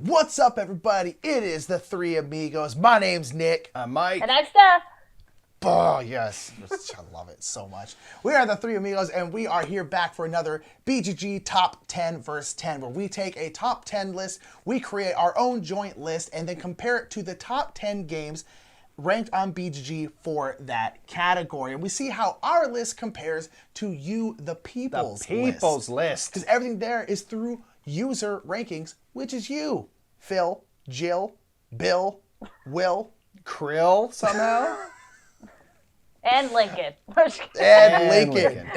What's up, everybody? It is the Three Amigos. My name's Nick. I'm Mike. And I'm Steph. Oh, yes. I love it so much. We are the Three Amigos, and we are here back for another BGG Top 10 vs. 10, where we take a top 10 list, we create our own joint list, and then compare it to the top 10 games ranked on BGG for that category. And we see how our list compares to you, the people's list. Because everything there is through user rankings, which is you, Phil, Jill, Bill, Will, Krill somehow. And Lincoln. and Lincoln.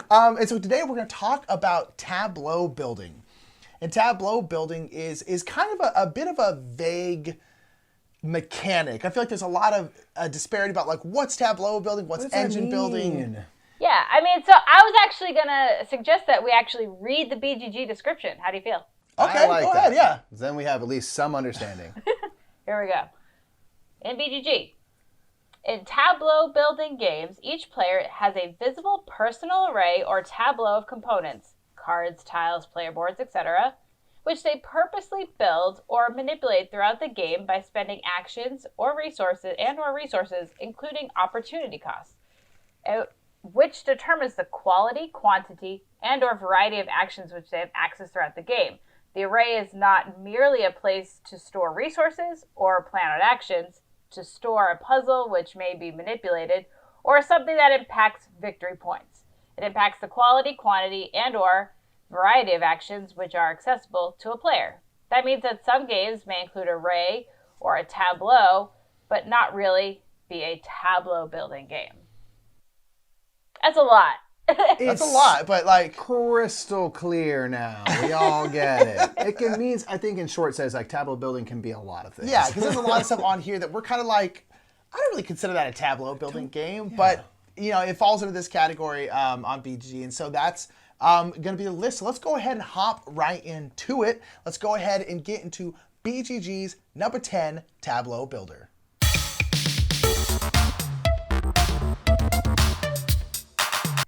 And so today we're going to talk about tableau building. And tableau building is kind of a bit of a vague mechanic. I feel like there's a lot of disparity about like what's tableau building, what's engine building. Yeah, I mean, so I was actually going to suggest that we actually read the BGG description. How do you feel? Okay, go ahead, yeah. Then we have at least some understanding. Here we go. In BGG, in tableau building games, each player has a visible personal array or tableau of components, cards, tiles, player boards, etc., which they purposely build or manipulate throughout the game by spending actions or resources, including opportunity costs, which determines the quality, quantity, and or variety of actions which they have access throughout the game. The array is not merely a place to store resources or plan out actions, to store a puzzle which may be manipulated, or something that impacts victory points. It impacts the quality, quantity, and or variety of actions which are accessible to a player. That means that some games may include an array or a tableau, but not really be a tableau building game. That's a lot. That's a lot, but like Crystal clear now. We all get it. It means, I think in short says, like tableau building can be a lot of things. yeah, because there's a lot of stuff on here that we're kind of like, I don't really consider that a tableau building game, but you know, it falls into this category on BGG, and so that's going to be the list. So let's go ahead and hop right into it. Let's go ahead and get into BGG's number 10 Tableau Builder.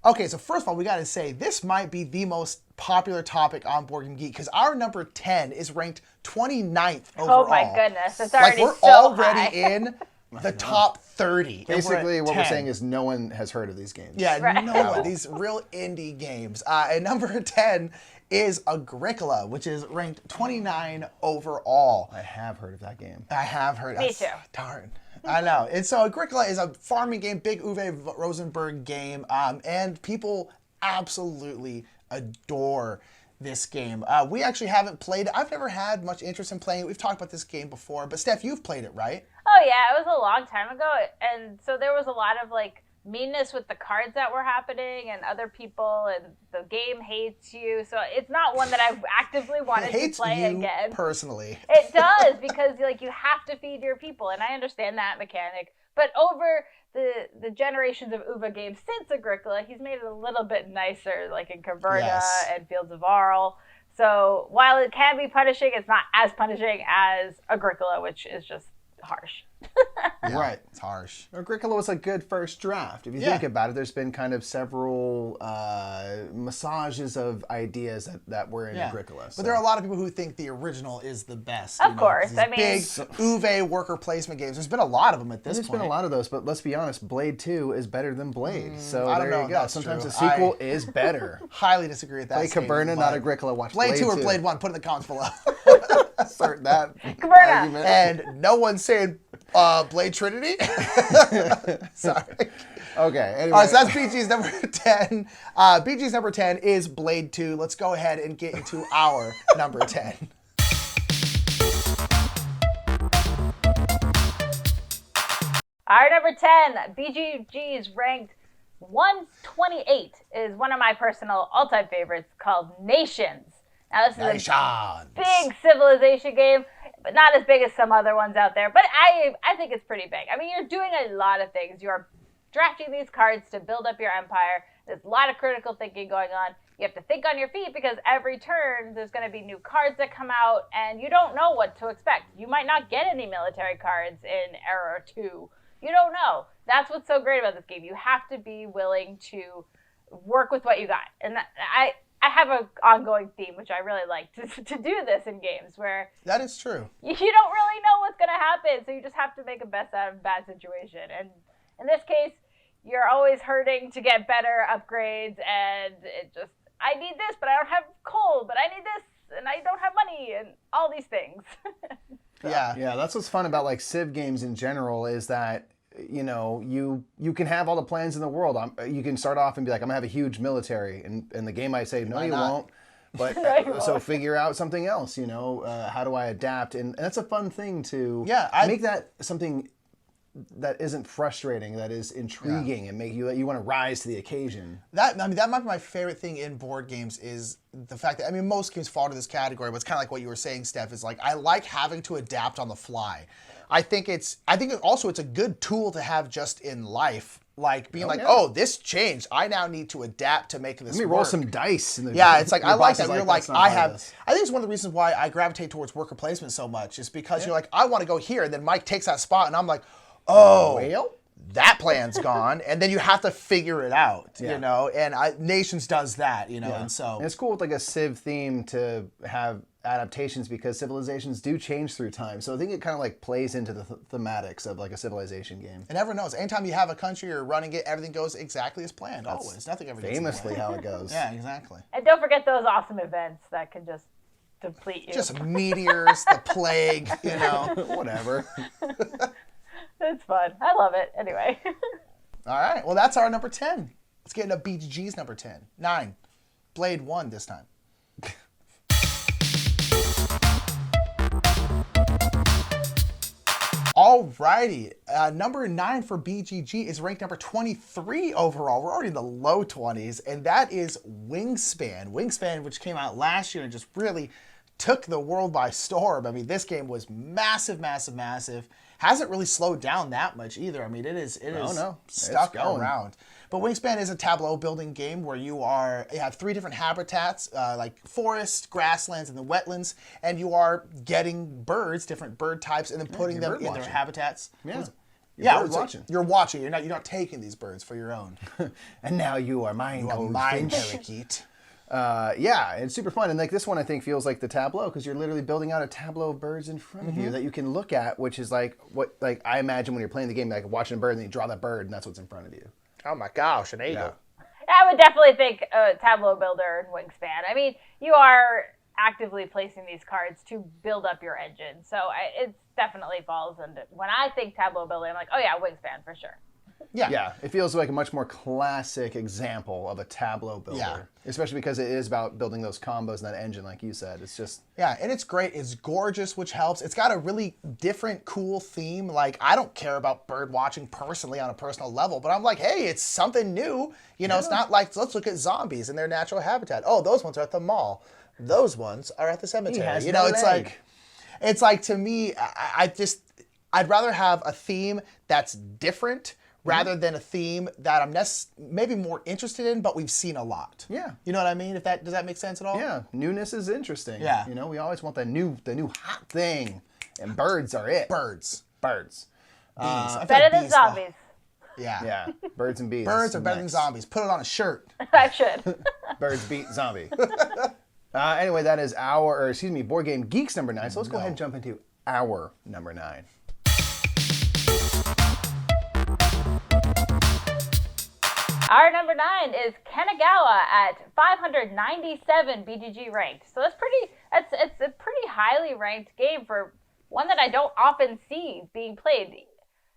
Okay, so first of all, we got to say this might be the most popular topic on BoardGameGeek because our number 10 is ranked 29th overall. Oh my goodness, it's already we're so already high. in the top 30. Basically, what we're 10. saying is no one has heard of these games. Yeah, Right. no one. These real indie games. And number 10 is Agricola, which is ranked 29 overall. I have heard of that game. I have heard. Me too. Darn. I know. And so Agricola is a farming game, big Uwe Rosenberg game, and people absolutely adore this game. We actually haven't played it. I've never had much interest in playing it. We've talked about this game before, but Steph, you've played it, right? Oh yeah, it was a long time ago, and so there was a lot of like meanness with the cards that were happening, and other people, and the game hates you. So it's not one that I've actively wanted to play again. Personally, it does because like you have to feed your people, and I understand that mechanic. But over the generations of Uwe games since Agricola, he's made it a little bit nicer, like in Caverna and Fields of Arle. So while it can be punishing, it's not as punishing as Agricola, which is just harsh. Yeah, right. It's harsh. Agricola was a good first draft. If you think about it, there's been kind of several massages of ideas that were in Agricola. So. But there are a lot of people who think the original is the best. Of course. I mean, big Uwe worker placement games. There's been a lot of them at this point. There's been a lot of those, but let's be honest, Blade 2 is better than Blade. So I don't know you if go. that's Sometimes true. a sequel is better. Highly disagree with that. Play statement, Caverna, not Agricola. Watch Blade 2 or 2. Blade 1. Put it in the comments below. Start that Caverna. And no one's saying Blade Trinity. Sorry. Okay. Anyway. All right, so that's BG's number 10. BG's number 10 is Blade 2. Let's go ahead and get into our number 10. Our number 10, BGG is ranked 128, is one of my personal all-time favorites called Nations. Now this is a big civilization game, but not as big as some other ones out there. But I think it's pretty big. I mean, you're doing a lot of things. You're drafting these cards to build up your empire. There's a lot of critical thinking going on. You have to think on your feet because every turn there's going to be new cards that come out, and you don't know what to expect. You might not get any military cards in Era 2. You don't know. That's what's so great about this game. You have to be willing to work with what you got. And I have an ongoing theme, which I really like to do this in games where that is true. You don't really know what's going to happen, so you just have to make a best out of a bad situation. And in this case, you're always hurting to get better upgrades, and I need this, but I don't have coal, but I need this, and I don't have money, and all these things. Yeah, that's what's fun about like Civ games in general is that you can have all the plans in the world. You can start off and be like, I'm gonna have a huge military, and in the game I say, no, you won't. But so figure out something else. How do I adapt? And that's a fun thing to make that something that isn't frustrating, that is intriguing, and make you want to rise to the occasion. That might be my favorite thing in board games is the fact that most games fall into this category, but it's kind of like what you were saying, Steph. Is like I like having to adapt on the fly. I think it's a good tool to have just in life, like being oh, this changed. I now need to adapt to make this. Let me roll some dice. It's like I like that. You're like I think it's one of the reasons why I gravitate towards worker placement so much is because you're like I want to go here, and then Mike takes that spot, and I'm like, oh, well, that plan's gone, and then you have to figure it out, and Nations does that, and so. And it's cool with like a Civ theme to have adaptations because civilizations do change through time. So I think it kind of like plays into the thematics of like a civilization game. And everyone knows, anytime you have a country you're running it, everything goes exactly as planned, always. Nothing ever goes famously how it goes. Yeah, exactly. And don't forget those awesome events that can just deplete you. Just meteors, the plague, whatever. It's fun. I love it. Anyway. All right. Well, that's our number 10. Let's get into BGG's number 10. 9. Blade 1 this time. Alrighty. Number 9 for BGG is ranked number 23 overall. We're already in the low 20s, and that is Wingspan. Wingspan, which came out last year and just really took the world by storm. This game was massive, massive, massive. Hasn't really slowed down that much either. It is stuck around. But Wingspan is a tableau building game where you have 3 different habitats, like forest, grasslands, and the wetlands, and you are getting birds, different bird types, and then putting them in their habitats. You're watching. You're watching. You're not taking these birds for your own. And now you are mine. You are mine, parakeet. It's super fun. And like this one, I think feels like the Tableau because you're literally building out a tableau of birds in front of you that you can look at, which is like what I imagine when you're playing the game, like watching a bird and you draw that bird and that's what's in front of you. Oh my gosh, an eagle. I would definitely think Tableau Builder and Wingspan. You are actively placing these cards to build up your engine. So it definitely falls into, when I think Tableau Builder, I'm like, oh yeah, Wingspan for sure. Yeah, it feels like a much more classic example of a Tableau Builder, especially because it is about building those combos in that engine, like you said. It's just and it's great. It's gorgeous, which helps. It's got a really different, cool theme. Like I don't care about bird watching personally on a personal level, but I'm like, hey, it's something new. It's not like let's look at zombies in their natural habitat. Oh, those ones are at the mall. Those ones are at the cemetery. It's like to me, I'd rather have a theme that's different. Rather than a theme that I'm maybe more interested in, but we've seen a lot. Yeah. You know what I mean? Does that make sense at all? Yeah. Newness is interesting. Yeah. We always want the new hot thing. And birds are it. Birds. Bees. Better than zombies. Yeah. Birds and bees. Birds are better than zombies. Put it on a shirt. I should. Birds beat zombie. Anyway, that is Board Game Geek's number 9. So let's go ahead and jump into our number 9. Our number 9 is Kanagawa at 597 BGG ranked. So it's a pretty highly ranked game for one that I don't often see being played.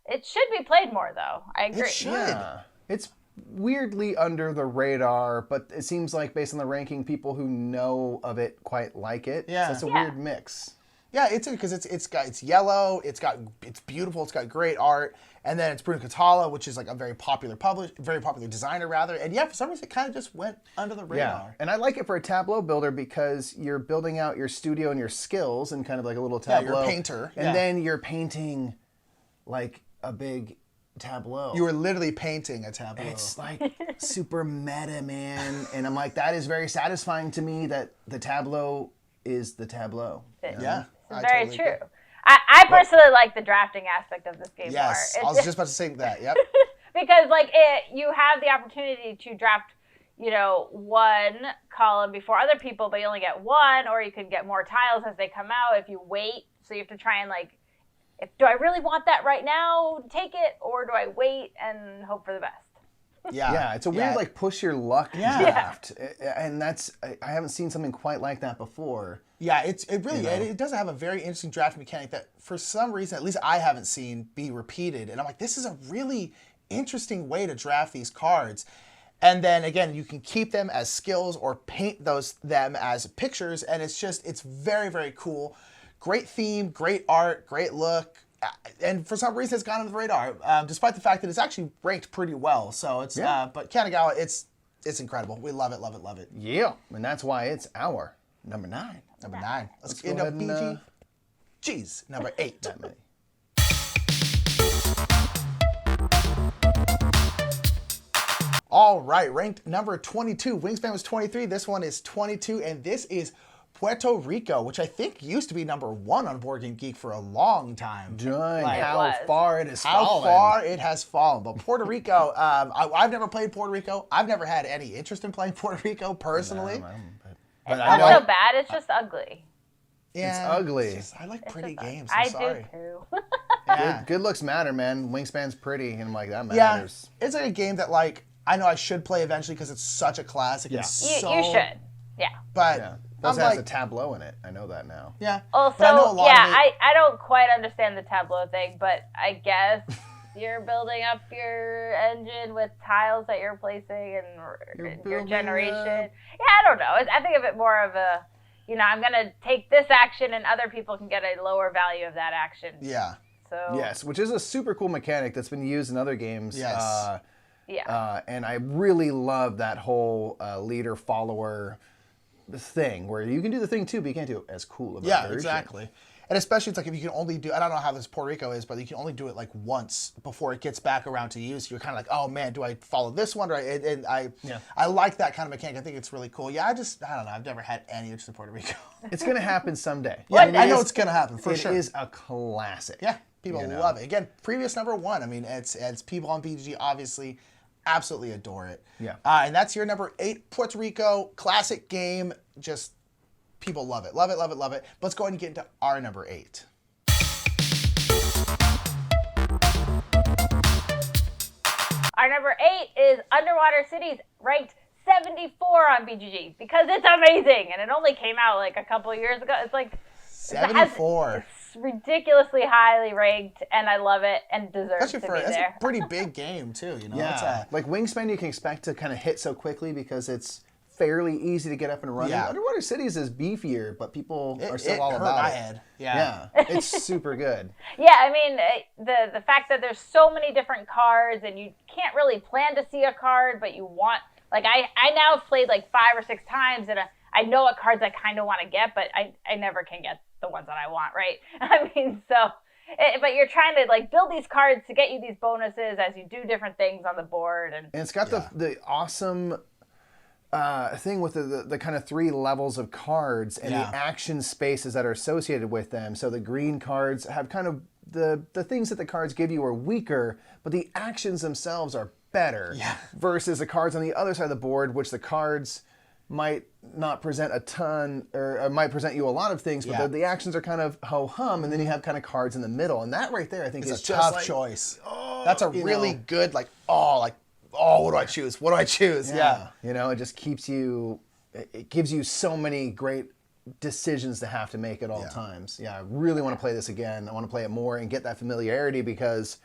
It should be played more though. I agree. It should. Yeah. It's weirdly under the radar, but it seems like based on the ranking, people who know of it quite like it. Yeah. So it's a weird mix. Yeah, it's because it's yellow, it's beautiful, it's got great art, and then it's Bruno Catala, which is like a very popular designer rather, and for some reason it kind of just went under the radar. Yeah, and I like it for a Tableau Builder because you're building out your studio and your skills and kind of like a little tableau. Yeah, you're a painter. And then you're painting like a big tableau. You were literally painting a tableau. It's like super meta, man, and I'm like, that is very satisfying to me that the tableau is the tableau. Yeah. Very totally true. I personally like the drafting aspect of this game more. Yes, I was just about to say that. Yep. Because you have the opportunity to draft one column before other people, but you only get one, or you can get more tiles as they come out if you wait. So you have to try and do I really want that right now? Take it, or do I wait and hope for the best? Yeah, it's a weird push your luck draft, and I haven't seen something quite like that before. Yeah, it really it does have a very interesting draft mechanic that for some reason, at least I haven't seen, be repeated. And I'm like, this is a really interesting way to draft these cards. And then again, you can keep them as skills or paint them as pictures, and it's very, very cool. Great theme, great art, great look. And for some reason, it's gone under the radar, despite the fact that it's actually ranked pretty well. So it's, but Kanagawa, it's incredible. We love it, love it, love it. Yeah, and that's why it's our number 9. Number 9. Let's go get ahead into BG's number 8. That many. All right, ranked number 22. Wingspan was 23. This one is 22, and this is Puerto Rico, which I think used to be number 1 on BoardGameGeek for a long time. How far it has fallen. How far it has fallen. But Puerto Rico, I've never played Puerto Rico. I've never had any interest in playing Puerto Rico personally. It's not so bad. It's just ugly. Yeah, it's ugly. I like pretty games. I sorry. do too. Yeah. Good looks matter, man. Wingspan's pretty, and I'm like, that Yeah, matters. it's like a game that I know I should play eventually because it's such a classic. You should. Yeah. But Plus it has a tableau in it. I know that now. Yeah. Also, I don't quite understand the tableau thing, but I guess you're building up your engine with tiles that you're placing and your generation. Yeah, I don't know. I think of it more of a, I'm going to take this action and other people can get a lower value of that action. Yeah. So. Yes, which is a super cool mechanic that's been used in other games. Yes. And I really love that whole leader-follower thing where you can do the thing too, but you can't do it as cool of a version. Exactly. And especially, it's like if you can only do, I don't know how this Puerto Rico is, but you can only do it once before it gets back around to you. So you're kind of like, oh man, do I follow this one? I like that kind of mechanic. I think it's really cool. Yeah, I don't know. I've never had any interest in Puerto Rico. It's going to happen someday. Yeah, I know it's going to happen for sure. It is a classic. Yeah, people love it. Again, previous number 1. I mean, it's people on BGG obviously absolutely adore it. Yeah. And that's your number 8, Puerto Rico, classic game. Just people love it. Love it, love it, love it. But let's go ahead and get into our number 8. Our number 8 is Underwater Cities, ranked 74 on BGG because it's amazing. And it only came out a couple of years ago. It's 74. It's ridiculously highly ranked, and I love it and deserves to be there. That's a pretty big game, too. Yeah. Wingspan you can expect to kind of hit so quickly because it's fairly easy to get up and running. Yeah. Underwater Cities is beefier, but people are still all hurt about my it. head. Yeah. It's super good. Yeah, I mean, the fact that there's so many different cards and you can't really plan to see a card, but you want, I now have played 5 or 6 times and I know what cards I kind of want to get, but I never can get the ones that I want, right? I mean, but you're trying to build these cards to get you these bonuses as you do different things on the board. And it's got the awesome thing with the kind of 3 levels of cards and the action spaces that are associated with them. So the green cards have kind of the things that the cards give you are weaker, but the actions themselves are better. Yeah. Versus the cards on the other side of the board, which the cards might not present a ton or might present you a lot of things, but the actions are kind of ho-hum, and then you have kind of cards in the middle. And that right there, I think, is a tough choice. That's a really good, what do I choose? What do I choose? Yeah. It just keeps you, it gives you so many great decisions to have to make at all times. Yeah, I really want to play this again. I want to play it more and get that familiarity because,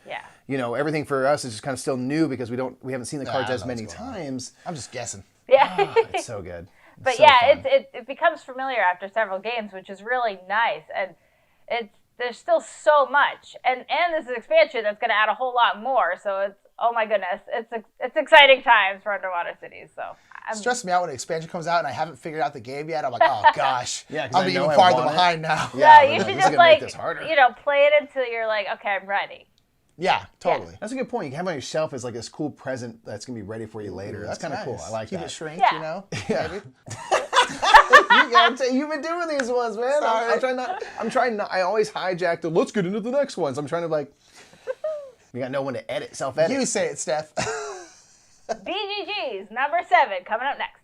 everything for us is just kind of still new because we haven't seen the cards as many times. I'm just guessing. Yeah. It's so good. But it becomes familiar after several games, which is really nice. And there's still so much. And this is an expansion that's going to add a whole lot more. So it's, oh my goodness, it's exciting times for Underwater Cities. So it stresses me out when an expansion comes out and I haven't figured out the game yet. I'm like, oh gosh, I'm even I farther behind now. Yeah, you should just play it until you're like, okay, I'm ready. Yeah, totally. That's a good point. You can have it on your shelf as this cool present that's gonna be ready for you later. That's kind of cool. I like that. Keep it shrink, Yeah. Maybe. You've been doing these ones, man. I'm trying not. I always hijack the. Let's get into the next ones. I'm trying to you got no one to self-edit. You say it, Steph. BGG's number 7 coming up next.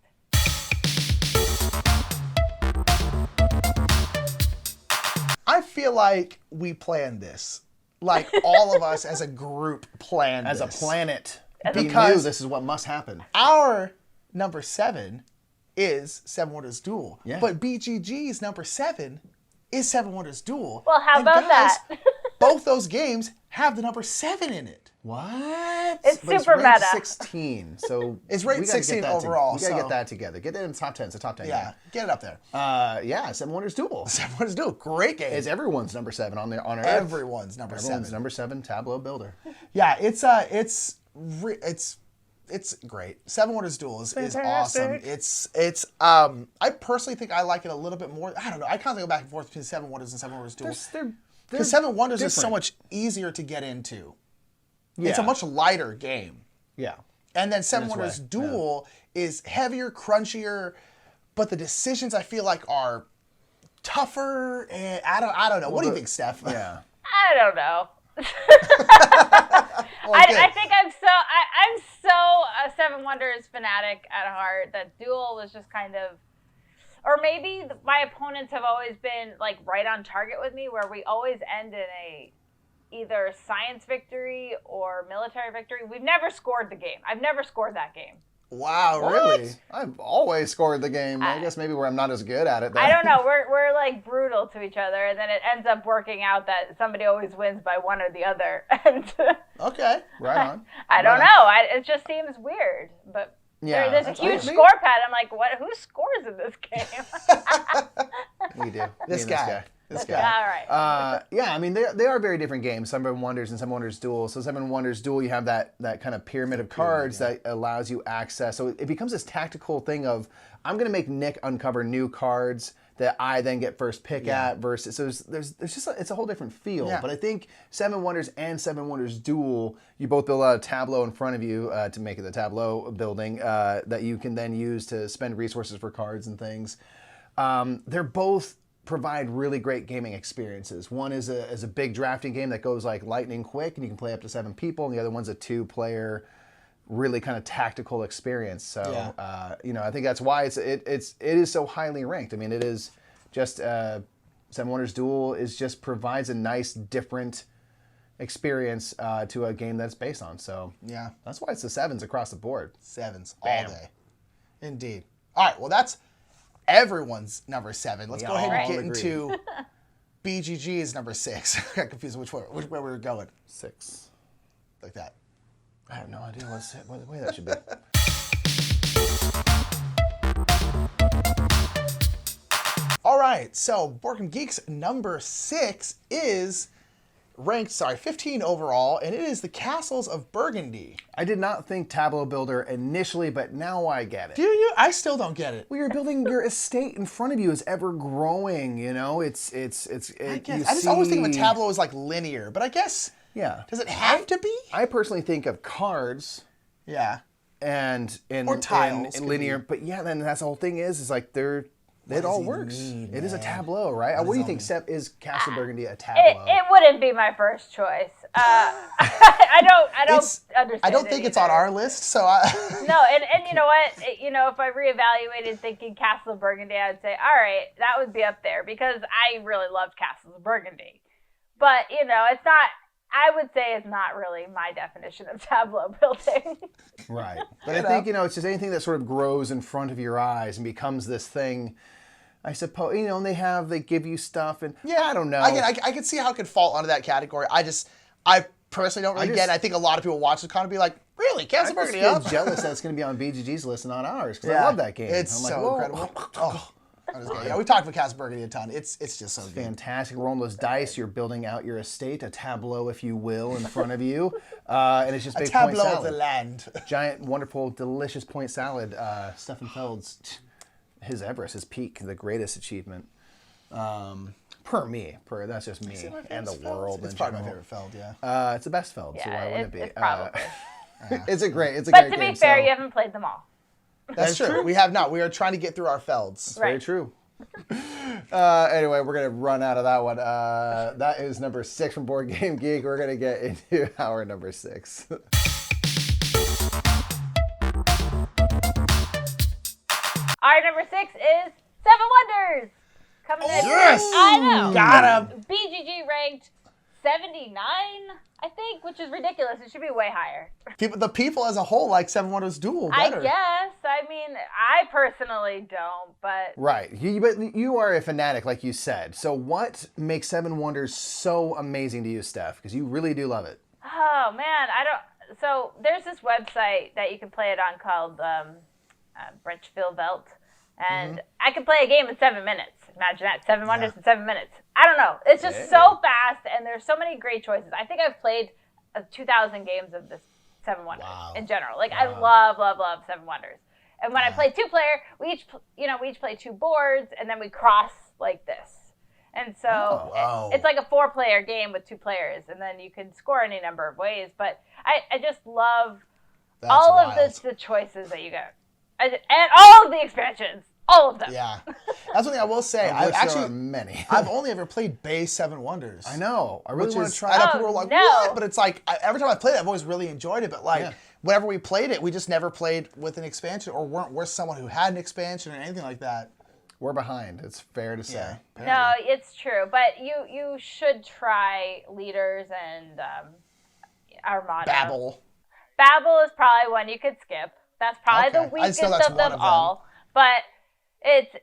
I feel like we planned this. Like all of us as a group planned As this. a planet, Because- we knew this is what must happen. Our number 7 is Seven Wonders Duel. Yeah. But BGG's number 7 is Seven Wonders Duel. Well, how And about guys, that? both those games have the number 7 in it. What? It's But super ranked meta. 16. So It's ranked we gotta get 16 that overall, we gotta so- get that together. Get it in the top 10. It's a top 10. Yeah, get it up there. Yeah. Seven Wonders Duel. Seven Wonders Duel, great game. Is everyone's number 7 on our Everyone's number Everyone's 7. number 7 Tableau Builder. Yeah, it's great. Seven Wonders Duel is awesome. I personally think I like it a little bit more. I don't know. I constantly go back and forth between Seven Wonders and Seven Wonders Duel. Because Seven Wonders is so different. much easier to get into. Yeah. It's a much lighter game. Yeah. And then Seven its Wonders way, Duel is heavier, crunchier, but the decisions I feel like are tougher. And I don't know. What do you think, Steph? Yeah. I don't know. Well, good. I think I'm so a Seven Wonders fanatic at heart that Duel was just kind of, or maybe my opponents have always been like right on target with me, where we always end in a either science victory or military victory. We've never scored the game. I've never scored that game. Wow, What? really? I've always scored the game. I guess maybe where I'm not as good at it. Then. I don't know. We're like brutal to each other, and then it ends up working out that somebody always wins by one or the other. And Okay. Right on. I don't know. It just seems weird, but Yeah, there's a that's huge me. score pad. I'm like, what? Who scores in this game? We do. This Me and guy. This All guy. right. Yeah, I mean they are very different games. Seven Wonders and Seven Wonders Duel. So Seven Wonders Duel, you have that kind of pyramid of cards that allows you access. So it becomes this tactical thing of I'm going to make Nick uncover new cards that I then get first pick at. Versus there's just it's a whole different feel. Yeah. But I think Seven Wonders and Seven Wonders Duel, you both build a tableau in front of you to make it the tableau building that you can then use to spend resources for cards and things. They're both provide really great gaming experiences. One is a big drafting game that goes like lightning quick and you can play up to 7 people, and the other one's a 2-player really kind of tactical experience. So I think that's why it is so highly ranked. I mean, it is just Seven Wonders Duel provides a nice different experience to a game that's based on. So Yeah. that's why it's the 7s across the board. 7s Bam. all day. Indeed. All right. Well, that's everyone's number 7. Let's We go ahead and all get agree. into BGG's number 6. I got confused which way we were going. 6. Like that. I have no idea what way that should be. All right. So BoardGameGeek's number 6 is ranked 15 overall, and it is the Castles of Burgundy. I did not think Tableau Builder initially, but now I get it. Do you? I still don't get it. Well, you're building your estate in front of you is ever growing. You know, it's. I guess. I just always think of a Tableau as like linear, but I guess. Yeah. Does it have to be? I personally think of cards Yeah. and Or tiles in could linear, but yeah, then that's the whole thing is like it all he works. mean, It is a man? tableau, right? What do you think, Steph? Is Castle Burgundy a It, tableau? it wouldn't be my first choice. I don't understand. I don't think it's on our list, so I. No, and you know what? If I reevaluated thinking Castle of Burgundy, I'd say, all right, that would be up there because I really loved Castle of Burgundy. But it's not. I would say it's not really my definition of tableau building. Right. But I think, it's just anything that sort of grows in front of your eyes and becomes this thing, I suppose, and they give you stuff and I don't know. I can see how it could fall under that category. I personally don't really get it. I think a lot of people watch this kind of be like, really, Castle I just Burgundy, feel huh? jealous that it's going to be on BGG's list and not ours because I love that game. It's I'm like, so whoa. incredible. Oh, I'm just kidding. Yeah, we talked about Castle Burgundy a ton. It's just so good. Fantastic. Rolling those dice, you're building out your estate, a tableau, if you will, in front of you. And it's just A big point tableau of salad. the land. Giant, wonderful, delicious point salad. Stephen Feld's, his Everest, his peak, the greatest achievement. That's just me and the world It's in probably my general. favorite Feld, yeah. It's the best Feld, so why wouldn't it be? It's probably. It's a great But game. to be fair, so- you haven't played them all. That's true. We have not. We are trying to get through our Felds. Very Right. true. Anyway, we're going to run out of that one. That is number 6 from Board Game Geek. We're going to get into our number 6. Our number 6 is Seven Wonders. Coming in. Yes! I know. Got him. BGG ranked 79, I think, which is ridiculous. It should be way higher. The people as a whole like Seven Wonders Duel better. I guess. I mean, I personally don't, but... Right. But you are a fanatic, like you said. So what makes Seven Wonders so amazing to you, Steph? Because you really do love it. Oh, man. So there's this website that you can play it on called Bretchville Velt. And I can play a game in 7 minutes. Imagine that. 7 Wonders in 7 minutes. I don't know. It's just so fast, and there's so many great choices. I think I've played 2,000 games of this Seven Wonders in general. Like, I love, love, love Seven Wonders. And when I play 2-player, we each play 2 boards, and then we cross like this. And so it's like a 4-player game with 2 players, and then you can score any number of ways. But I just love all of the choices that you get. And all of the expansions. All of them. Yeah. That's one thing I will say. I've only ever played base Seven Wonders. I know. I really want to try I know it. people are like, what? But it's like, every time I played it, I've always really enjoyed it. But like, whenever we played it, we just never played with an expansion or weren't with someone who had an expansion or anything like that. We're behind. It's fair to say. Yeah. No, it's true. But you should try Leaders and Armada. Babel is probably one you could skip. That's probably the weakest of them all. But it's,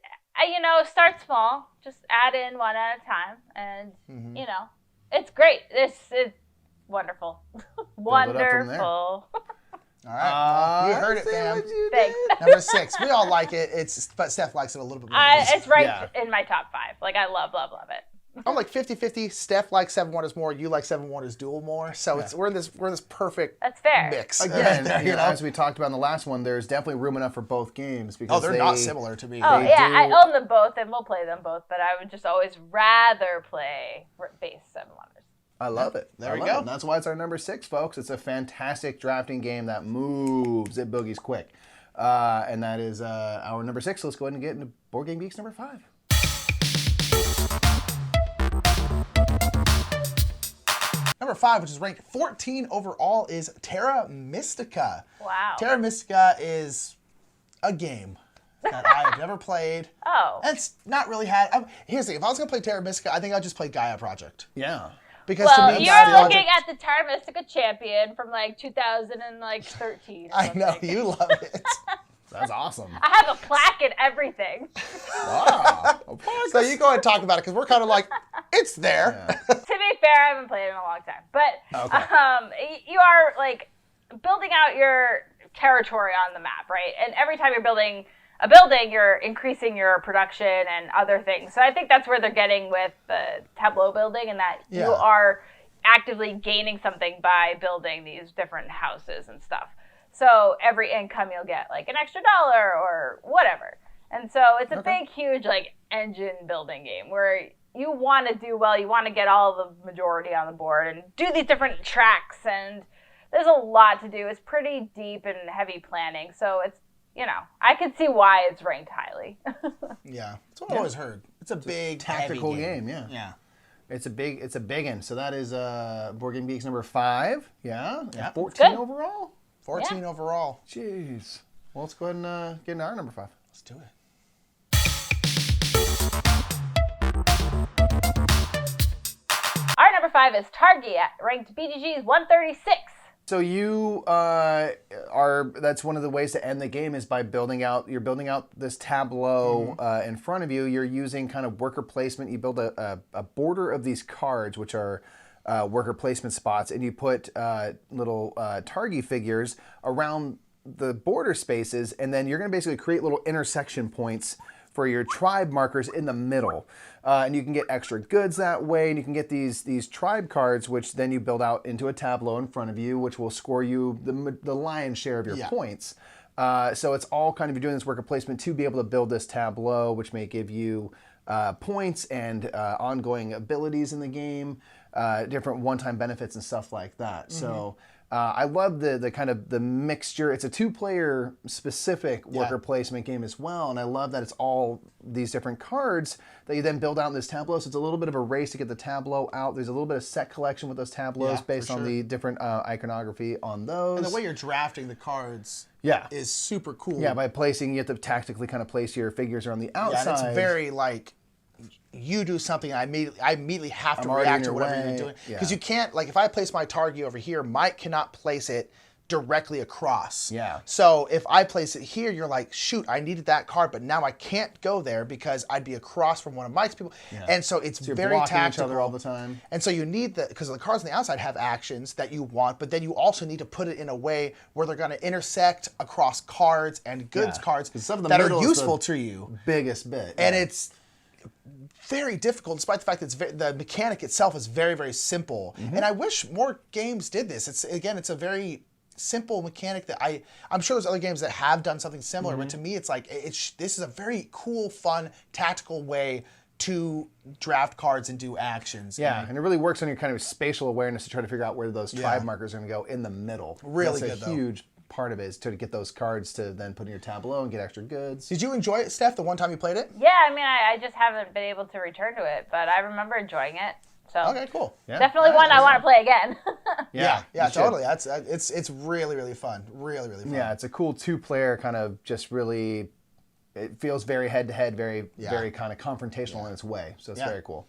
start small. Just add in one at a time. And, it's great. It's wonderful. Wonderful. All right. You heard it, fam. Thanks. Number 6. We all like it. But Steph likes it a little bit more. It's ranked in my top 5. Like, I love, love, love it. I'm like 50-50. Steph likes Seven Wonders more. You like Seven Wonders Duel more. So we're in this perfect mix. Again, as we talked about in the last one, there's definitely room enough for both games because they're not similar to me. I own them both and we'll play them both, but I would just always rather play base Seven Wonders. I love it. There we go. That's why it's our number 6, folks. It's a fantastic drafting game that moves. It boogies quick. And that is our number 6. So let's go ahead and get into BoardGameGeek's number 5. Number 5, which is ranked 14 overall, is Terra Mystica. Wow. Terra Mystica is a game that I have never played. And it's not really had... here's the thing. If I was going to play Terra Mystica, I think I'd just play Gaia Project. Yeah. Because to me, you're looking at the Terra Mystica champion from like 2013. I know. You love it. That's awesome. I have a plaque and everything. Wow. So you go ahead and talk about it because we're kind of like, it's there. To be fair, I haven't played it in a long time. But you are like building out your territory on the map, right? And every time you're building a building, you're increasing your production and other things. So I think that's where they're getting with the Tableau building and that you are actively gaining something by building these different houses and stuff. So every income you'll get like an extra $1 or whatever. And so it's a big, huge like engine building game where you want to do well. You want to get all the majority on the board and do these different tracks. And there's a lot to do. It's pretty deep and heavy planning. So it's, I could see why it's ranked highly. Yeah. That's what I always heard. It's a big, tactical heavy game. Yeah. It's a big one. So that is BoardGameGeek's number 5. Yeah. 14 overall. 14 overall. Jeez. Well, let's go ahead and get into our number 5. Let's do it. Our number 5 is Targi, ranked BGG's 136. So you that's one of the ways to end the game is by building out this tableau in front of you. You're using kind of worker placement. You build a border of these cards, which are worker placement spots, and you put little Targi figures around the border spaces, and then you're going to basically create little intersection points for your tribe markers in the middle. And you can get extra goods that way, and you can get these tribe cards, which then you build out into a tableau in front of you, which will score you the lion's share of your points. So it's all kind of, you're doing this worker placement to be able to build this tableau, which may give you points and ongoing abilities in the game, different one-time benefits and stuff like that. So I love the kind of the mixture. It's a 2-player specific worker placement game as well, and I love that it's all these different cards that you then build out in this tableau. So it's a little bit of a race to get the tableau out. There's a little bit of set collection with those tableaus based on the different iconography on those. And the way you're drafting the cards is super cool. Yeah, by placing, you have to tactically kind of place your figures around the outside. Yeah, and it's very like, you do something, I immediately have to react to whatever you're doing. Because you can't, like, if I place my Targi over here, Mike cannot place it directly across. Yeah. So if I place it here, you're like, shoot, I needed that card, but now I can't go there because I'd be across from one of Mike's people. Yeah. And so it's so very tactical. Each other all the time. And so you need because the cards on the outside have actions that you want, but then you also need to put it in a way where they're going to intersect across cards and goods cards that are useful to you. Biggest bit. And it's very difficult, despite the fact that the mechanic itself is very, very simple. And I wish more games did this. It's a very simple mechanic that I'm sure there's other games that have done something similar, but to me, it's like this is a very cool, fun, tactical way to draft cards and do actions. Yeah, and it really works on your kind of spatial awareness to try to figure out where those tribe markers are going to go in the middle. Really That's good, a huge part of it is to get those cards to then put in your tableau and get extra goods. Did you enjoy it, Steph, the one time you played it? Yeah, I mean, I just haven't been able to return to it, but I remember enjoying it. So okay, cool. Yeah. Definitely one I want to play again. Yeah, totally. It's really, really fun. Really, really fun. Yeah, it's a cool 2-player kind of just really. It feels very head-to-head, very kind of confrontational in its way. So it's very cool.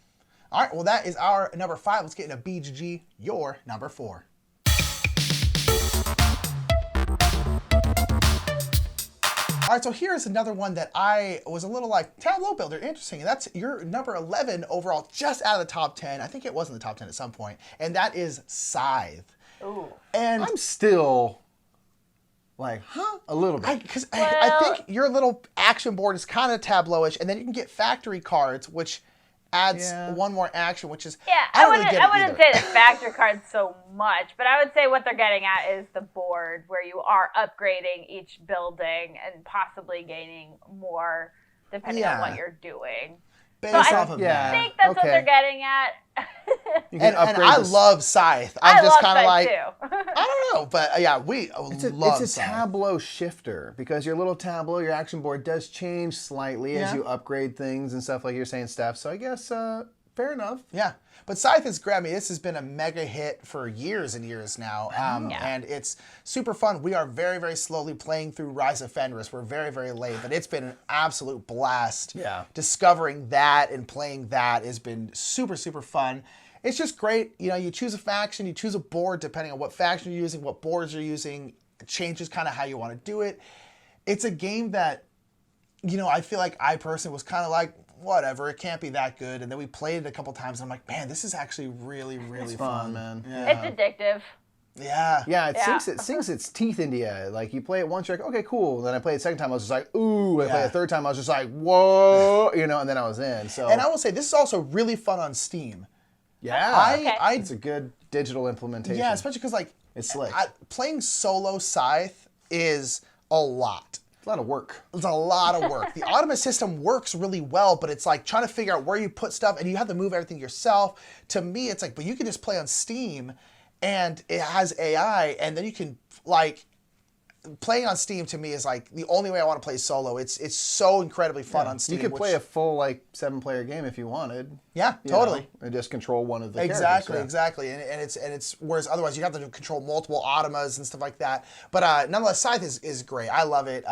All right, well, that is our number 5. Let's get into BGG, your number 4. All right, so here's another one that I was a little like, Tableau Builder, interesting. And that's your number 11 overall, just out of the top 10. I think it was in the top 10 at some point. And that is Scythe. Ooh. And I'm still like, a little bit. Because I think your little action board is kind of Tableau-ish, and then you can get factory cards, which adds one more action, which is I wouldn't say the factor cards so much, but I would say what they're getting at is the board where you are upgrading each building and possibly gaining more depending on what you're doing. Based off of that. I think that's what they're getting at. And I love Scythe. I'm just kind of like, too. I don't know, but we love It's a tableau shifter because your little tableau, your action board does change slightly as you upgrade things and stuff like you're saying, Steph. So I guess fair enough. Yeah, but Scythe has grabbed me. This has been a mega hit for years and years now, and it's super fun. We are very, very slowly playing through Rise of Fenris. We're very, very late, but it's been an absolute blast. Yeah. Discovering that and playing that has been super, super fun. It's just great. You know, you choose a faction, you choose a board, depending on what faction you're using, what boards you're using. It changes kind of how you want to do it. It's a game that, you know, I feel like I personally was kind of like, whatever, it can't be that good. And then we played it a couple times, and I'm like, man, this is actually really, really fun, man. Yeah. It's addictive. Yeah. Yeah, it sinks its teeth into you. Like, you play it once, you're like, okay, cool. Then I played it the second time, I was just like, ooh. I played it the third time, I was just like, whoa. You know, and then I was in. So. And I will say, this is also really fun on Steam. Yeah. It's a good digital implementation. Yeah, especially because, like, it's slick. Playing solo Scythe is a lot. It's a lot of work. It's a lot of work. The automated system works really well, but it's like trying to figure out where you put stuff, and you have to move everything yourself. To me, it's like, but you can just play on Steam, and it has AI, and then you can, like, playing on Steam to me is like the only way I want to play solo. It's so incredibly fun on Steam. You could play a full, like, 7-player game if you wanted. Yeah, totally. And just control one of the characters. Exactly. And it's whereas otherwise you have to control multiple automas and stuff like that. But nonetheless, Scythe is great. I love it.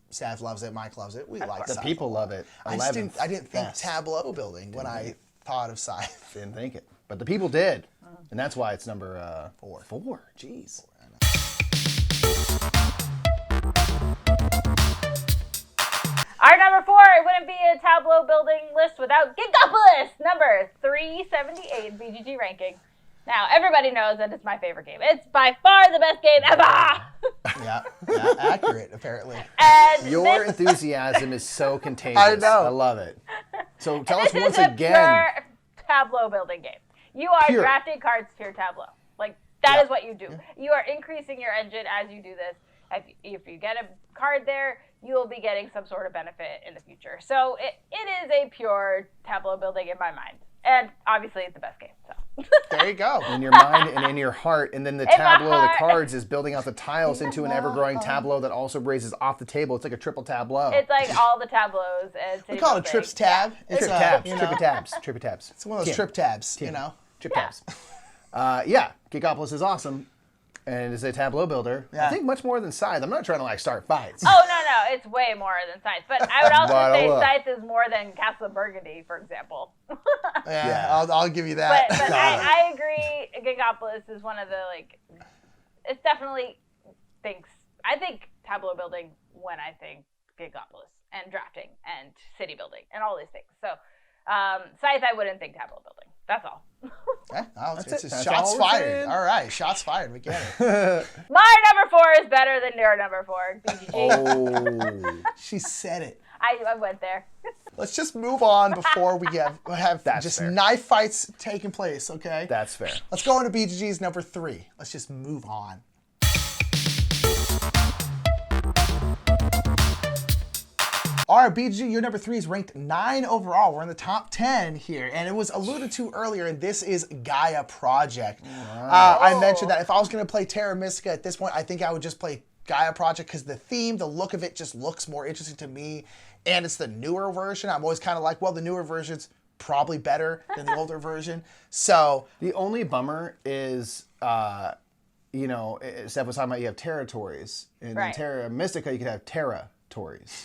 Steph loves it. Mike loves it. We like Scythe. The people love it. I didn't think tableau building when I thought of Scythe. Didn't think it. But the people did. And that's why it's number 4. 4? Jeez. Our number 4, it wouldn't be a Tableau building list without Gigapolis, number 378 BGG ranking. Now, everybody knows that it's my favorite game. It's by far the best game ever! Yeah, accurate, apparently. And your enthusiasm is so contagious. I know. I love it. So tell us this once is a again. pure Tableau building game. You are Pure. drafting cards to your Tableau. Like, that is what you do. You are increasing your engine as you do this. If you get a card there, you will be getting some sort of benefit in the future. So it is a pure Tableau building in my mind. And obviously it's the best game. So There you go. In your mind and in your heart, and then the In my tableau of the heart. cards is building out the tiles into an ever-growing tableau that also raises off the table. It's like a triple tableau. It's like all the tableaux. And We call it a trips tab. It's Trip tabs, you know, trippy tabs, trippy tabs. It's one of those trip tabs, you know. Trip tabs. Yeah, Geekopolis is awesome, and it's a tableau builder. Yeah. I think much more than Scythe. I'm not trying to like start fights. Oh, no, it's way more than Scythe. But I would also say But, Scythe is more than Castle of Burgundy, for example. Yeah. I'll give you that. But I agree, Gigopolis is one of the, like, it's definitely I think tableau building when I think Gigopolis and drafting and city building and all these things. So Scythe, I wouldn't think tableau building. That's all. Okay. It's That's shots all we're fired. saying. All right, shots fired. We get it. My number 4 is better than your number 4, BGG. Oh, She said it. I went there. Let's just move on before we have That's just fair. knife fights taking place, okay? that's fair. Let's go into BGG's number 3. Let's just move on. All right, BGG, your number 3 is ranked 9 overall. We're in the top 10 here, and it was alluded to earlier, and this is Gaia Project. I mentioned that if I was going to play Terra Mystica at this point, I think I would just play Gaia Project because the theme, the look of it just looks more interesting to me, and it's the newer version. I'm always kind of like, well, the newer version's probably better than the older version. So The only bummer is, Steph was talking about you have territories. In Right. Terra Mystica, you could have territories.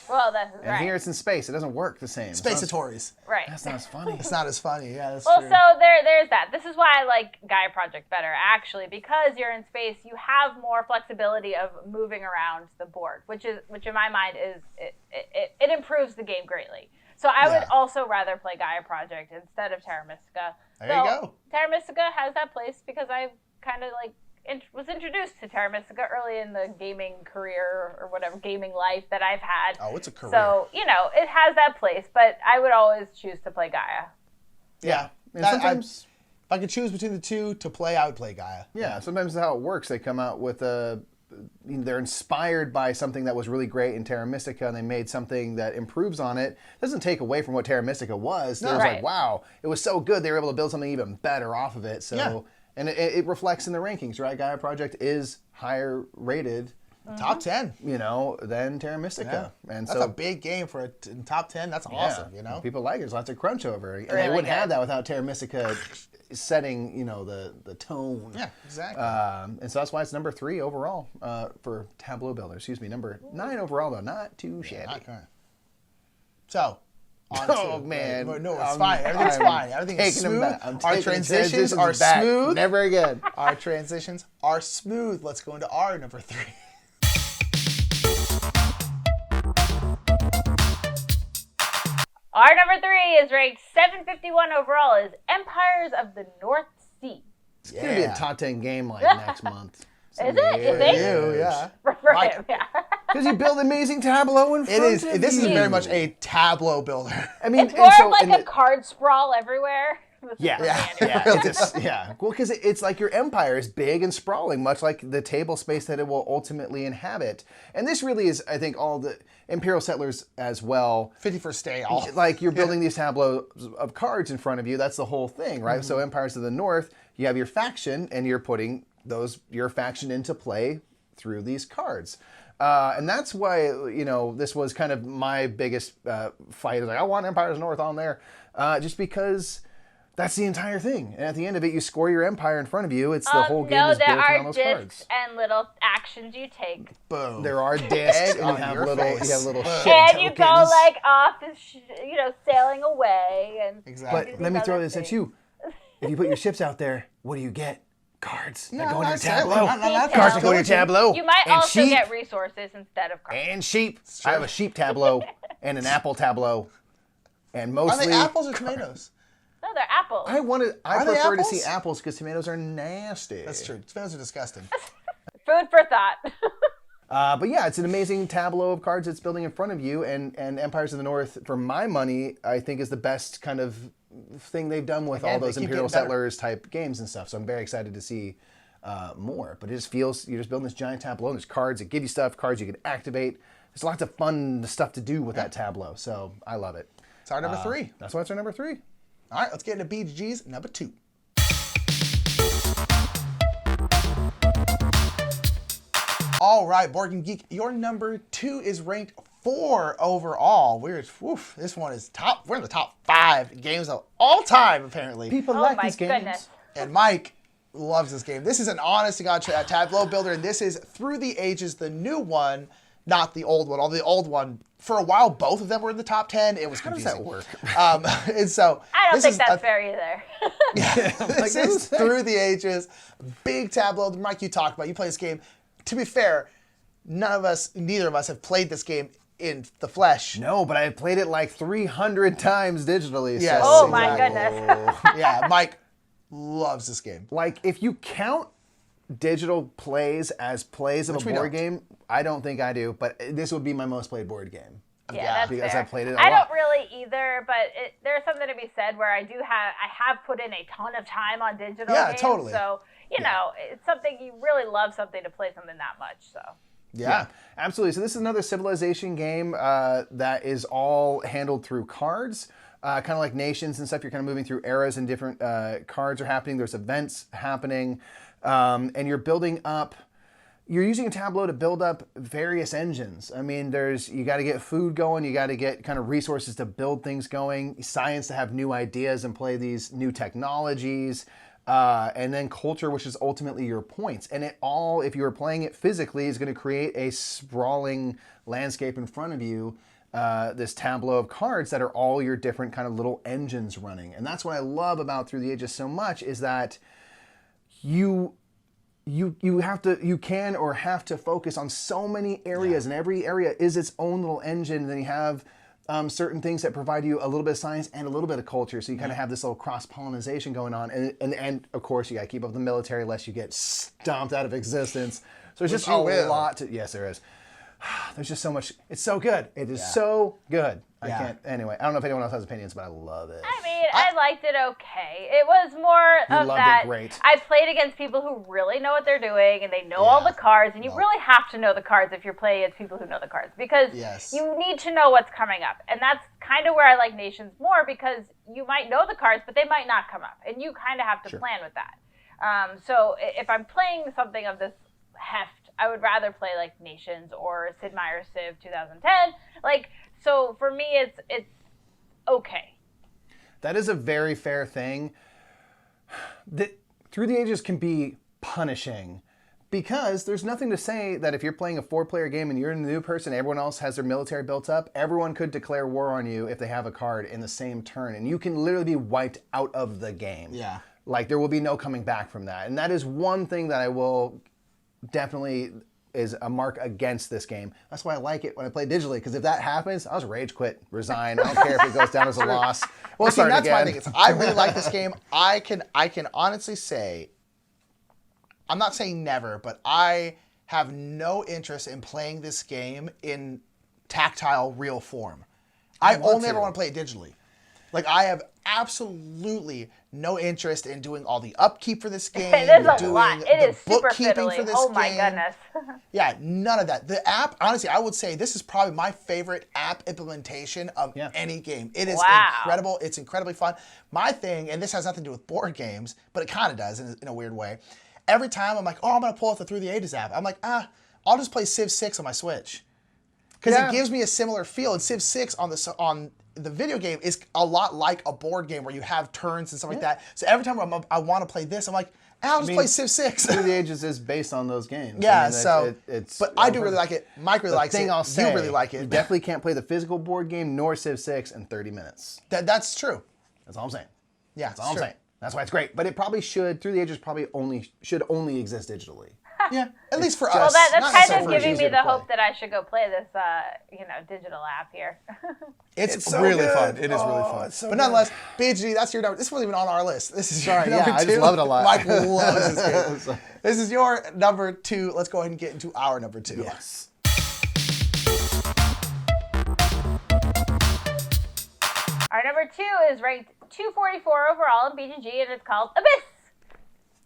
Well, that's And right. here it's in space. It doesn't work the same. Spacetories. Right. That's not as funny. It's not as funny. Yeah, that's Well, true. so there's that. This is why I like Gaia Project better, actually, because you're in space, you have more flexibility of moving around the board, which in my mind is it improves the game greatly. So I would also rather play Gaia Project instead of Terra Mystica. There you go. Terra Mystica has that place because I kind of like was introduced to Terra Mystica early in the gaming career or whatever gaming life that I've had. Oh, it's a career. So it has that place, but I would always choose to play Gaia. Yeah. And sometimes, If I could choose between the two to play, I would play Gaia. yeah, sometimes that's how it works. They come out with they're inspired by something that was really great in Terra Mystica, and they made something that improves on it. Doesn't take away from what Terra Mystica was. It was Right. like, wow, it was so good. They were able to build something even better off of it. So, Yeah. and it reflects in the rankings, right? Gaia Project is higher rated, Top 10. than Terra Mystica. Yeah. And That's so a big game for in top 10. That's awesome, People like it. There's lots of crunch over it. And Really they wouldn't have good. that without Terra Mystica setting, the tone. Yeah, exactly. And so that's why it's number 3 overall for Tableau Builder. Excuse me, number 9 overall, though. Not too shabby. Not current. So, on Oh, to, man. No, it's fine. Everything's fine. Everything is Taking them smooth. back. I'm Our taking transitions are back. smooth. Never again. Our transitions are smooth. Let's go into our number 3. Our number 3 is ranked 751 overall is Empires of the North Sea. It's going to be a top 10 game like next month. Is it? You think? You, yeah. For Mike. him, yeah. Because you build amazing Tableau in front It is. of This is you. very much a tableau builder. I mean, It's more and so, of like and a card sprawl everywhere. Yeah, Yeah. yeah. Well, because it's like your empire is big and sprawling, much like the table space that it will ultimately inhabit. And this really is, I think, all the Imperial Settlers as well. 51st day. All. Like you're building these tableaus of cards in front of you. That's the whole thing, right? So Empires of the North, you have your faction, and you're putting your faction into play through these cards. And that's why, this was kind of my biggest fight. I was like, I want Empires of the North on there, just because that's the entire thing. And at the end of it, you score your empire in front of you. It's the whole game is built around those there are cards. discs and little actions you take. Boom. There are discs, and you On have your little, face. you have little shit And you go tokens. like off, sailing away, and Exactly. But let me these throw other this at things. you. If you put your ships out there, what do you get? Cards that Yeah, go in your that's it. tableau. Not Cards that go in your tableau. You might and also sheep, get resources instead of cards. and sheep. I have a sheep tableau and an apple tableau, and Are mostly they apples or tomatoes? No, they're apples. I Are they prefer to apples? see apples because tomatoes are nasty. That's true. Tomatoes are disgusting. Food for thought. But yeah, it's an amazing tableau of cards that's building in front of you, and Empires of the North, for my money, I think is the best kind of thing they've done with Again, all they those keep Imperial getting better. Settlers type games and stuff. So I'm very excited to see more. But it just feels you're just building this giant tableau, and there's cards that give you stuff, cards you can activate. There's lots of fun stuff to do with that tableau. So I love it. It's our number 3. That's why it's our number 3. All right, let's get into BGG's number 2. All right, BoardGameGeek, your number 2 is ranked 4 overall. This one is top. We're in the top 5 games of all time, apparently. People Oh like my these games. goodness. And Mike loves this game. This is an honest-to-God Tableau Builder, and this is Through the Ages, the new one, not the old one. Although the old one, for a while, both of them were in the top 10. It was confusing. How does that work? And so I don't this think is that's fair either. this is Through the Ages, big Tableau. Mike, you talked about. You play this game. To be fair, neither of us have played this game in the flesh. No, but I played it like 300 times digitally. Yes, Oh so. my goodness. Yeah, Mike loves this game. Like, if you count digital plays as plays of Which a we board don't. game, I don't think I do, but this would be my most played board game. Yeah, that's because fair. I played it a I lot. don't really either, but there's something to be said where I have put in a ton of time on digital Yeah, games. totally. So, you know, it's something you really love something to play something that much. So. Yeah. Absolutely. So this is another civilization game that is all handled through cards, kind of like nations and stuff. You're kind of moving through eras and different cards are happening. There's events happening, and you're building up. You're using a Tableau to build up various engines. I mean, you got to get food going. You got to get kind of resources to build things going. Science to have new ideas and play these new technologies. And then culture, which is ultimately your points. And it all, if you were playing it physically, is going to create a sprawling landscape in front of you, this tableau of cards that are all your different kind of little engines running. And that's what I love about Through the Ages so much, is that you can or have to focus on so many areas, and every area is its own little engine. And then you have certain things that provide you a little bit of science and a little bit of culture. So you kind of have this little cross-pollination going on. And of course, you got to keep up the military lest you get stomped out of existence. So there's just a lot to... Yes, there is. There's just so much. It's so good. It is so good. Yeah. Anyway, I don't know if anyone else has opinions, but I love it. I mean, I liked it okay. It was more of loved that. it great. I played against people who really know what they're doing and they know all the cards, and you really have to know the cards if you're playing against people who know the cards, because you need to know what's coming up. And that's kind of where I like Nations more, because you might know the cards, but they might not come up, and you kind of have to plan with that. So if I'm playing something of this heft, I would rather play like Nations or Sid Meier's Civ 2010. So for me, it's okay. That is a very fair thing. Through the Ages can be punishing, because there's nothing to say that if you're playing a 4-player game and you're a new person, everyone else has their military built up, everyone could declare war on you if they have a card in the same turn, and you can literally be wiped out of the game. Yeah. Like, there will be no coming back from that. And that is one thing that I will definitely is a mark against this game. That's why I like it when I play digitally, because if that happens, I'll just rage quit, resign. I don't care if it goes down as a loss. Well, see, that's my thing. I really like this game. I can honestly say, I'm not saying never, but I have no interest in playing this game in tactile, real form. I only ever want to play it digitally. Like, I have absolutely no interest in doing all the upkeep for this game. There's a lot. It is super fiddly. For this oh my game. goodness. Yeah, none of that. The app, honestly, I would say this is probably my favorite app implementation of any game. It is incredible. It's incredibly fun. My thing, and this has nothing to do with board games, but it kind of does in a weird way. Every time I'm like, oh, I'm going to pull out the Through the Ages app. I'm like, I'll just play Civ 6 on my Switch. Because it gives me a similar feel. And Civ 6 on the video game is a lot like a board game where you have turns and stuff like that. So every time I want to play this, I'm like, I'll just play Civ 6. Through the Ages is based on those games. Yeah, I mean, so it's but I do really like it. Mike really likes it. I'll say, you really like it. You definitely can't play the physical board game nor Civ 6 in 30 minutes. That's true. That's all I'm saying. Yeah, that's all I'm saying. That's why it's great. But it probably should. Through the Ages probably should only exist digitally. Yeah, at least for us. Well, that's kind of giving me the play. hope that I should go play this, digital app here. It's so really good. fun. It is really fun. So but nonetheless, BG, that's your number. This wasn't even on our list. This is your number 2. I just love it a lot. Mike loves this game. This is your number 2. Let's go ahead and get into our number 2. Yes. Our number 2 is ranked 244 overall in BGG, and it's called Abyss.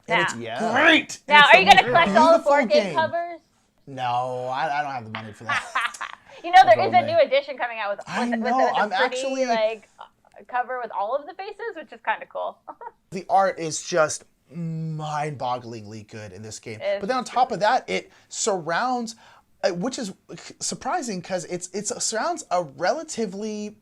And Now, it's great. Now, are you going to collect all the beautiful board game game. covers? No, I don't have the money for that. You know, there is a new edition coming out with a pretty cover with all of the faces, which is kind of cool. The art is just mind-bogglingly good in this game. It's But then on top of that, it surrounds, which is surprising because it surrounds a relatively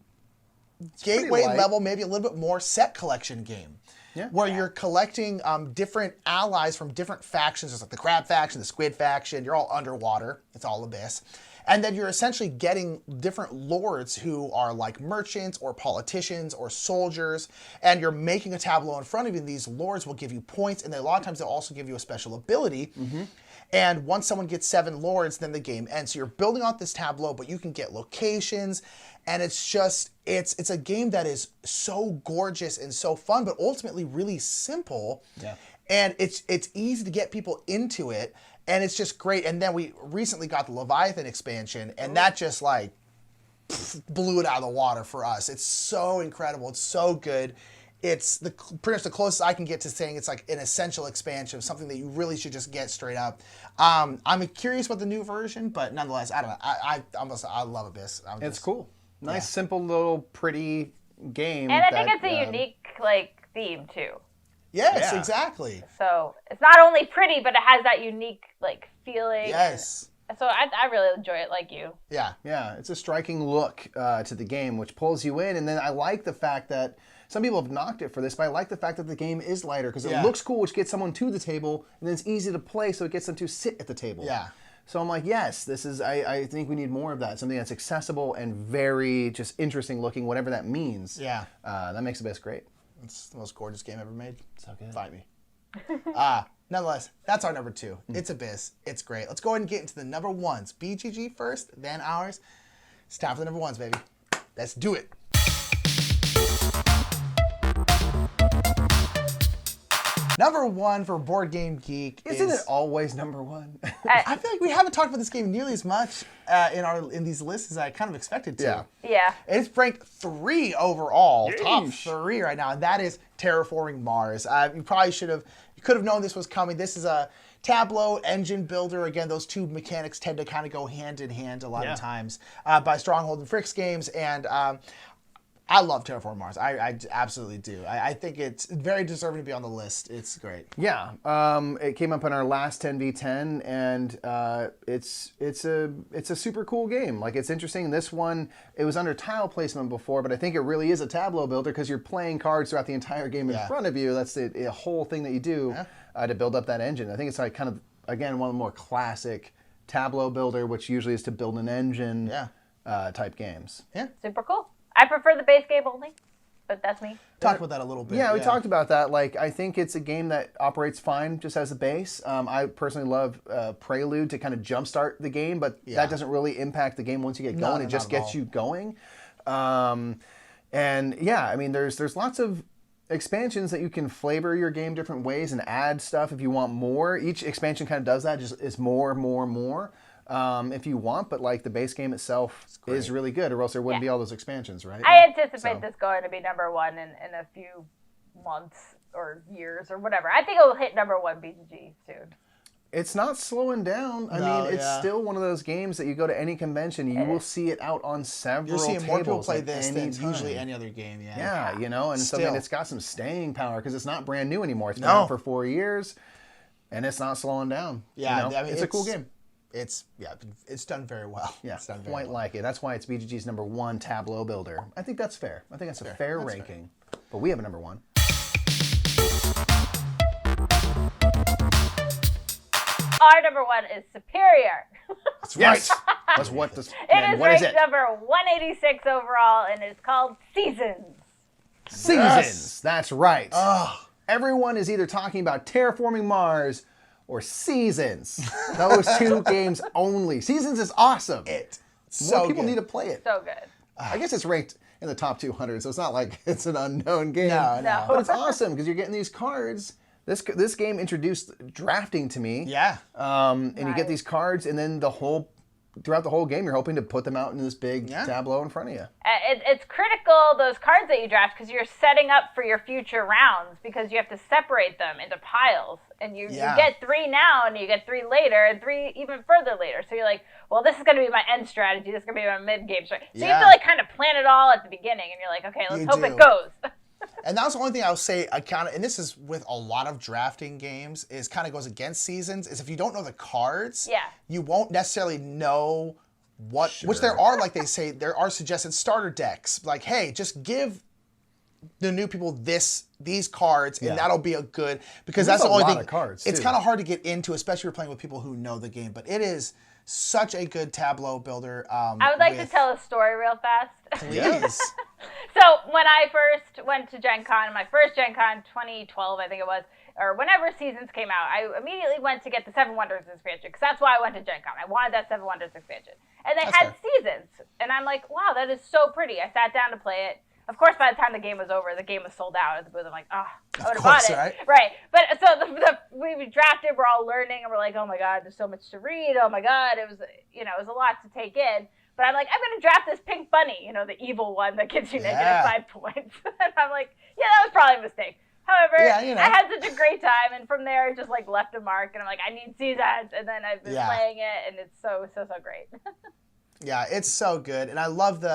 gateway light. level, maybe a little bit more set collection game. Yeah. Where you're collecting different allies from different factions. There's like the crab faction, the squid faction. You're all underwater. It's all abyss. And then you're essentially getting different lords who are like merchants or politicians or soldiers. And you're making a tableau in front of you. And these lords will give you points. And then a lot of times they'll also give you a special ability. Mm-hmm. And once someone gets 7 lords, then the game ends. So you're building out this tableau, but you can get locations. And it's just, it's a game that is so gorgeous and so fun, but ultimately really simple. Yeah. And it's easy to get people into it. And it's just great. And then we recently got the Leviathan expansion, and that just like blew it out of the water for us. It's so incredible. It's so good. It's pretty much the closest I can get to saying it's like an essential expansion of something that you really should just get straight up. I'm curious about the new version, but nonetheless, I don't know. I love Abyss. It's cool. Nice, simple, little, pretty game. And I think it's a unique like theme too. Yes, Yeah. exactly. So it's not only pretty, but it has that unique like feeling. Yes. So I really enjoy it, like you. Yeah. Yeah, it's a striking look to the game, which pulls you in. And then I like the fact that some people have knocked it for this, but I like the fact that the game is lighter because it looks cool, which gets someone to the table, and then it's easy to play, so it gets them to sit at the table. Yeah. So I'm like, yes, this is. I think we need more of that. Something that's accessible and very just interesting looking, whatever that means. Yeah. That makes Abyss great. It's the most gorgeous game ever made. So good. Fight me. Nonetheless, that's our number 2. It's Abyss. It's great. Let's go ahead and get into the number 1s. BGG first, then ours. It's time for the number 1s, baby. Let's do it. Number 1 for Board Game Geek Isn't it always number 1? I feel like we haven't talked about this game nearly as much in these lists as I kind of expected to. Yeah. Yeah. It's ranked 3 overall, Yeesh. top 3 right now, and that is Terraforming Mars. You could have known this was coming. This is a Tableau engine builder. Again, those two mechanics tend to kind of go hand in hand a lot of times by Stronghold and Fricks games, and I love Terraforming Mars. I absolutely do. I think it's very deserving to be on the list. It's great. Yeah, it came up in our last 10v10, and it's a super cool game. Like, it's interesting. This one, it was under tile placement before, but I think it really is a tableau builder because you're playing cards throughout the entire game in front of you. That's the whole thing that you do to build up that engine. I think it's like kind of, again, one of the more classic tableau builder, which usually is to build an engine type games. Yeah. Super cool. I prefer the base game only, but that's me. Talk about that a little bit. Yeah, we talked about that. Like, I think it's a game that operates fine just as a base. I personally love Prelude to kind of jumpstart the game, but that doesn't really impact the game once you get going. It just gets you going. And yeah, I mean, there's lots of expansions that you can flavor your game different ways and add stuff if you want more. Each expansion kind of does that, just is more if you want, but like the base game itself is really good, or else there wouldn't be all those expansions, right? I anticipate this going to be number 1 in a few months or years or whatever. I think it will hit number 1 BGG soon. It's not slowing down. I mean, it's still one of those games that you go to any convention, you will see it out on several tables. You're seeing more people play at this any than time. usually any other game. Yeah, you know, and so Still. then it's got some staying power because it's not brand new anymore. It's been out for 4 years, and it's not slowing down. Yeah, you know? I mean, it's a cool game. It's done very well. Yeah, it's done very quite well. like it. That's why it's BGG's number 1 tableau builder. I think that's fair. I think that's a fair ranking. But we have a number 1. Our number 1 is Superior. That's Yes. right. That's what this. It is what is ranked it? number 186 overall, and it's called Seasons. Seasons. Yes. That's right. Oh, Everyone is either talking about Terraforming Mars or Seasons. Those 2 games only. Seasons is awesome. More people need to play it. So good. I guess it's ranked in the top 200, so it's not like it's an unknown game. No. But it's awesome because you're getting these cards. This game introduced drafting to me. Yeah. And you get these cards, and then throughout the whole game, you're hoping to put them out in this big tableau in front of you. It's critical, those cards that you draft, because you're setting up for your future rounds, because you have to separate them into piles. And you get 3 now, and you get 3 later, and 3 even further later. So you're like, well, this is going to be my end strategy. This is going to be my mid-game strategy. So you have to like kind of plan it all at the beginning, and you're like, okay, let's hope it goes. And that was the only thing I would say, and this is with a lot of drafting games, is kind of goes against seasons, is if you don't know the cards, you won't necessarily know which there are, like they say, there are suggested starter decks. Like, hey, just give the new people these cards, and that'll be a good, because that's the only thing. It's kind of hard to get into, especially if you're playing with people who know the game, but it is such a good Tableau builder. I would like to tell a story real fast. Please. So when I first went to Gen Con, my first Gen Con, 2012, I think it was, or whenever Seasons came out, I immediately went to get the Seven Wonders expansion, because that's why I went to Gen Con. I wanted that Seven Wonders expansion. And they had Seasons, and I'm like, wow, that is so pretty. I sat down to play it. Of course, by the time the game was over, the game was sold out at the booth. I'm like, I would have bought it. Right. But so we drafted, we're all learning, and we're like, oh my God, there's so much to read. Oh my God, it was a lot to take in. But I'm like, I'm going to draft this pink bunny, the evil one that gives you -5 points. And I'm like, yeah, that was probably a mistake. However, I had such a great time, and from there, it just like left a mark, and I'm like, I need Seasons, and then I've been playing it, and it's so great. Yeah, it's so good, and I love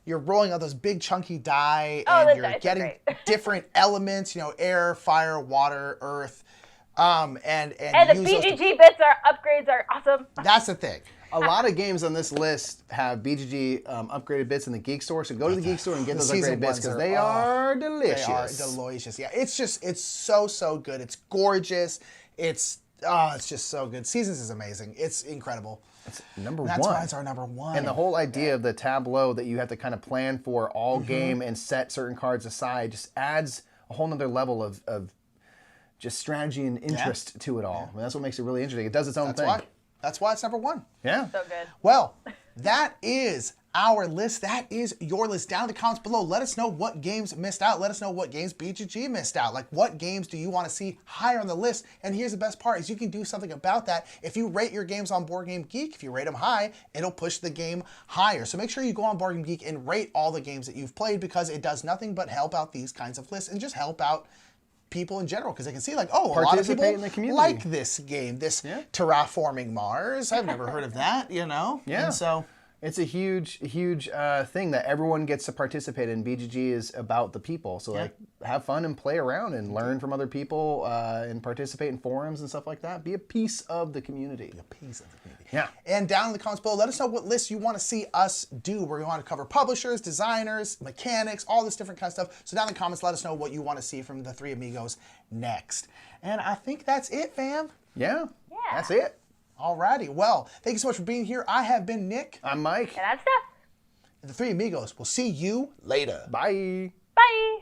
you're rolling out those big chunky die, and you're getting different elements, air, fire, water, earth, and the BGG bits upgrades are awesome. That's the thing. A lot of games on this list have BGG upgraded bits in the Geek Store, so go to the Geek Store and get those upgraded bits because they are delicious. They are delicious. Yeah, it's so good. It's gorgeous. It's just so good. Seasons is amazing. It's incredible. It's number one. That's why it's our number one. And the whole idea of the tableau that you have to kind of plan for all game and set certain cards aside just adds a whole nother level of just strategy and interest to it all. I mean, that's what makes it really interesting. It does its own thing. That's why it's number one. Yeah. So good. Well, that is our list. That is your list. Down in the comments below, let us know what games missed out. Let us know what games BGG missed out. Like, what games do you want to see higher on the list? And here's the best part, is you can do something about that. If you rate your games on BoardGameGeek, if you rate them high, it'll push the game higher. So make sure you go on BoardGameGeek and rate all the games that you've played, because it does nothing but help out these kinds of lists and just help out people in general, because they can see like, oh, a lot of people like this game, this Terraforming Mars. I've never heard of that, Yeah. And so it's a huge thing that everyone gets to participate in. BGG is about the people, so like have fun and play around and learn from other people and participate in forums and stuff like that. Be a piece of the community. Be a piece of the community. Yeah. And down in the comments below, let us know what lists you want to see us do. Where we want to cover publishers, designers, mechanics, all this different kind of stuff. So down in the comments, let us know what you want to see from the Three Amigos next. And I think that's it, fam. Yeah. That's it. Alrighty. Well, thank you so much for being here. I have been Nick. I'm Mike. And I'm Steph. The Three Amigos. We'll see you later. Bye. Bye.